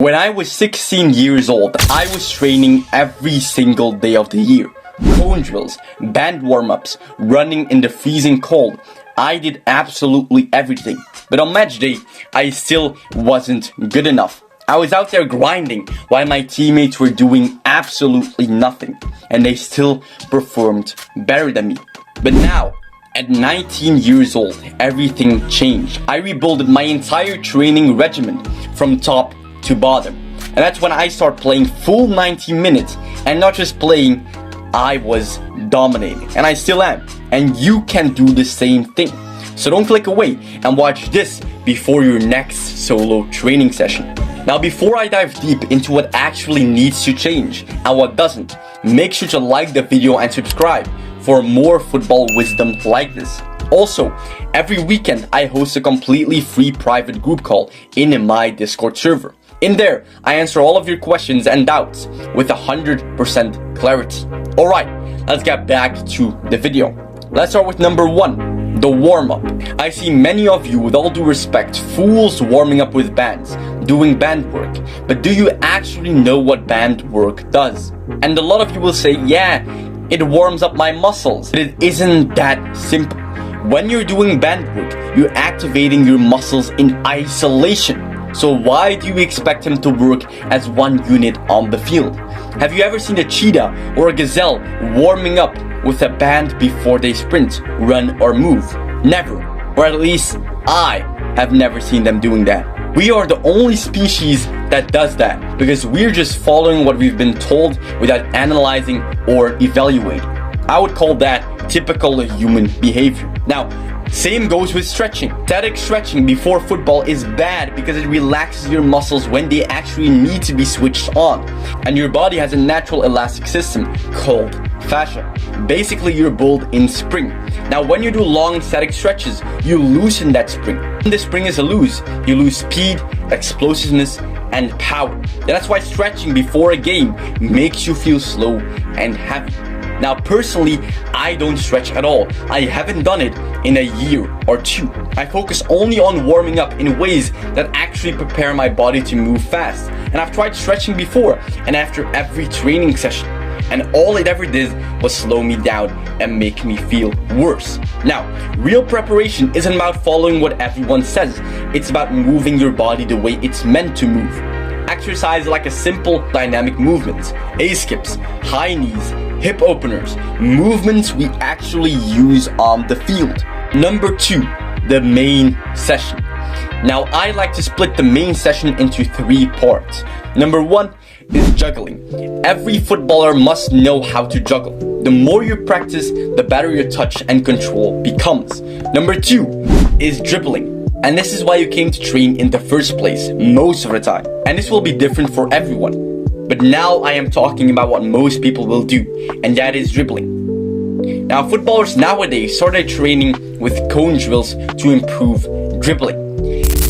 When I was 16 years old, I was training every single day of the year. Cone drills, band warm-ups, running in the freezing cold. I did absolutely everything. But on match day, I still wasn't good enough. I was out there grinding while my teammates were doing absolutely nothing. And they still performed better than me. But now, at 19 years old, everything changed. I rebuilt my entire training regimen from top to bottom. And that's when I start playing full 90 minutes. And not just playing, I was dominating. And I still am. And you can do the same thing. So don't click away and watch this before your next solo training session. Now before I dive deep into what actually needs to change and what doesn't, make sure to like the video and subscribe for more football wisdom like this. Also, every weekend I host a completely free private group call in my Discord server. In there, I answer all of your questions and doubts with 100% clarity. Alright, let's get back to the video. Let's start with number 1, the warm-up. I see many of you, with all due respect, fools warming up with bands, doing band work. But do you actually know what band work does? And a lot of you will say, yeah, it warms up my muscles. But it isn't that simple. When you're doing band work, you're activating your muscles in isolation. So why do you expect him to work as one unit on the field? Have you ever seen a cheetah or a gazelle warming up with a band before they sprint, run, or move? Never. Or at least I have never seen them doing that. We are the only species that does that because we're just following what we've been told without analyzing or evaluating. I would call that typical human behavior. Now, same goes with stretching. Static stretching before football is bad because it relaxes your muscles when they actually need to be switched on. And your body has a natural elastic system called fascia. Basically, you're built in spring. Now, when you do long static stretches, you loosen that spring. When the spring is loose, you lose speed, explosiveness, and power. And that's why stretching before a game makes you feel slow and heavy. Now personally, I don't stretch at all. I haven't done it in a year or two. I focus only on warming up in ways that actually prepare my body to move fast. And I've tried stretching before and after every training session. And all it ever did was slow me down and make me feel worse. Now, real preparation isn't about following what everyone says. It's about moving your body the way it's meant to move. Exercise like a simple dynamic movement, A-skips, high knees, hip openers, movements we actually use on the field. Number 2, the main session. Now I like to split the main session into 3 parts. Number 1 is juggling. Every footballer must know how to juggle. The more you practice, the better your touch and control becomes. Number 2 is dribbling. And this is why you came to train in the first place, most of the time. And this will be different for everyone. But now I am talking about what most people will do, and that is dribbling. Now footballers nowadays started training with cone drills to improve dribbling.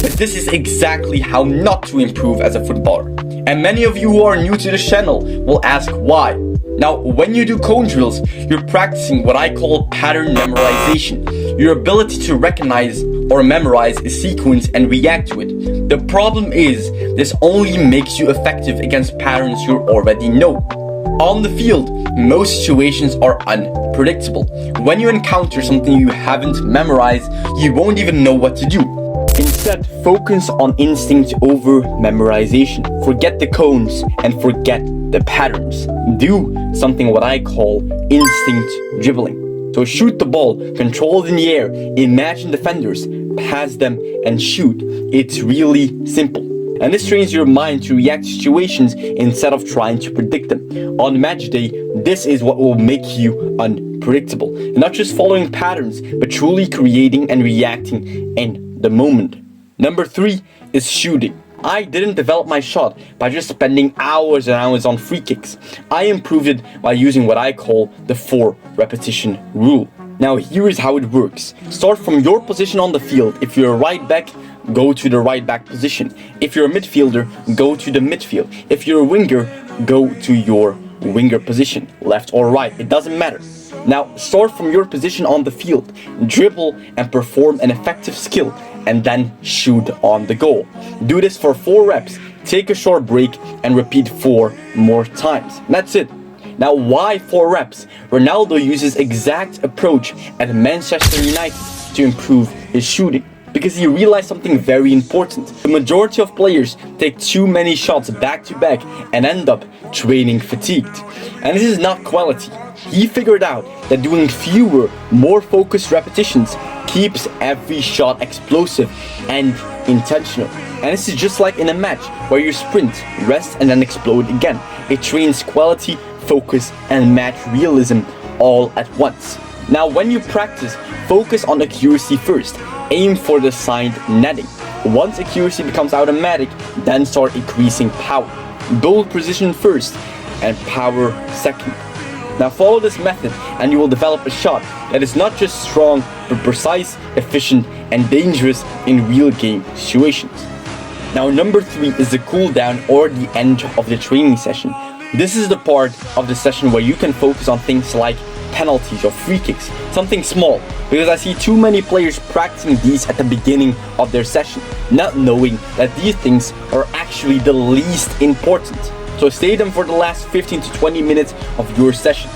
But this is exactly how not to improve as a footballer. And many of you who are new to the channel will ask why. Now, when you do cone drills, you're practicing what I call pattern memorization. Your ability to recognize or memorize a sequence and react to it. The problem is, this only makes you effective against patterns you already know. On the field, most situations are unpredictable. When you encounter something you haven't memorized, you won't even know what to do. Instead, focus on instinct over memorization. Forget the cones and forget the patterns. Do something what I call instinct dribbling. So shoot the ball, control it in the air, imagine defenders, pass them and shoot. It's really simple. And this trains your mind to react to situations instead of trying to predict them. On match day, this is what will make you unpredictable. And not just following patterns, but truly creating and reacting in the moment. Number 3 is shooting. I didn't develop my shot by just spending hours and hours on free kicks. I improved it by using what I call the 4 repetition rule. Now here is how it works. Start from your position on the field. If you're a right back, go to the right back position. If you're a midfielder, go to the midfield. If you're a winger, go to your winger position, left or right, it doesn't matter. Now start from your position on the field, dribble and perform an effective skill, and then shoot on the goal. Do this for 4 reps, take a short break, and repeat 4 more times. That's it. Now, why 4 reps? Ronaldo uses exact approach at Manchester United to improve his shooting, because he realized something very important. The majority of players take too many shots back to back and end up training fatigued. And this is not quality. He figured out that doing fewer, more focused repetitions keeps every shot explosive and intentional. And this is just like in a match where you sprint, rest, and then explode again. It trains quality, focus, and match realism all at once. Now, when you practice, focus on accuracy first. Aim for the side netting. Once accuracy becomes automatic, then start increasing power. Build precision first and power second. Now follow this method and you will develop a shot that is not just strong, but precise, efficient, and dangerous in real game situations. Now number 3 is the cool down or the end of the training session. This is the part of the session where you can focus on things like penalties or free kicks, something small, because I see too many players practicing these at the beginning of their session, not knowing that these things are actually the least important. So save them for the last 15 to 20 minutes of your session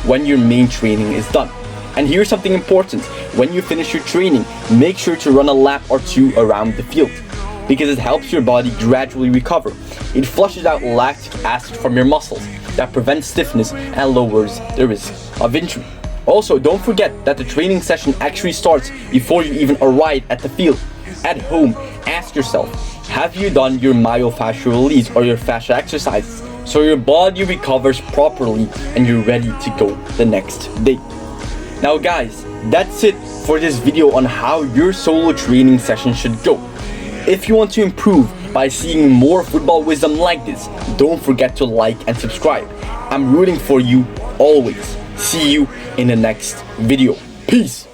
when your main training is done. And here's something important: when you finish your training, make sure to run a lap or 2 around the field, because it helps your body gradually recover. It flushes out lactic acid from your muscles, that prevents stiffness and lowers the risk of injury. Also, don't forget that the training session actually starts before you even arrive at the field. At home, ask yourself, have you done your myofascial release or your fascia exercises so your body recovers properly and you're ready to go the next day? Now guys, that's it for this video on how your solo training session should go. If you want to improve by seeing more football wisdom like this, don't forget to like and subscribe. I'm rooting for you always. See you in the next video. Peace.